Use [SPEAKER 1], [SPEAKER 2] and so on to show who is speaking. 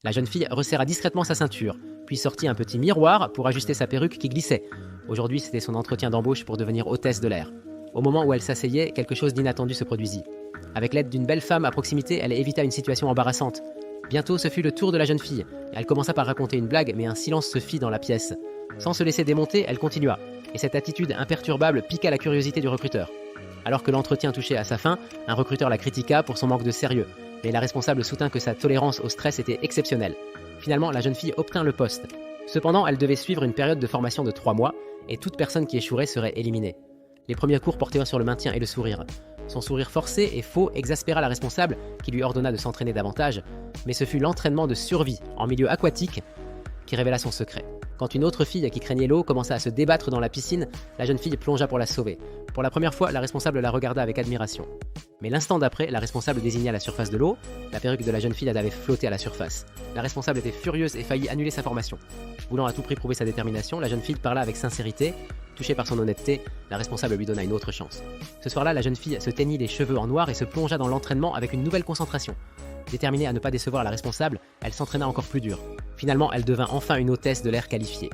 [SPEAKER 1] La jeune fille resserra discrètement sa ceinture, puis sortit un petit miroir pour ajuster sa perruque qui glissait. Aujourd'hui, c'était son entretien d'embauche pour devenir hôtesse de l'air. Au moment où elle s'asseyait, quelque chose d'inattendu se produisit. Avec l'aide d'une belle femme à proximité, elle évita une situation embarrassante. Bientôt, ce fut le tour de la jeune fille. Elle commença par raconter une blague, mais un silence se fit dans la pièce. Sans se laisser démonter, elle continua. Et cette attitude imperturbable piqua la curiosité du recruteur. Alors que l'entretien touchait à sa fin, un recruteur la critiqua pour son manque de sérieux. Mais la responsable soutint que sa tolérance au stress était exceptionnelle. Finalement, la jeune fille obtint le poste. Cependant, elle devait suivre une période de formation de 3 mois, et toute personne qui échouerait serait éliminée. Les premiers cours portaient sur le maintien et le sourire. Son sourire forcé et faux exaspéra la responsable, qui lui ordonna de s'entraîner davantage, mais ce fut l'entraînement de survie en milieu aquatique qui révéla son secret. Quand une autre fille qui craignait l'eau commença à se débattre dans la piscine, la jeune fille plongea pour la sauver. Pour la première fois, la responsable la regarda avec admiration. Mais l'instant d'après, la responsable désigna la surface de l'eau. La perruque de la jeune fille avait flotté à la surface. La responsable était furieuse et faillit annuler sa formation. Voulant à tout prix prouver sa détermination, la jeune fille parla avec sincérité. Touchée par son honnêteté, la responsable lui donna une autre chance. Ce soir-là, la jeune fille se teignit les cheveux en noir et se plongea dans l'entraînement avec une nouvelle concentration. Déterminée à ne pas décevoir la responsable, elle s'entraîna encore plus dur. Finalement, elle devint enfin une hôtesse de l'air qualifiée.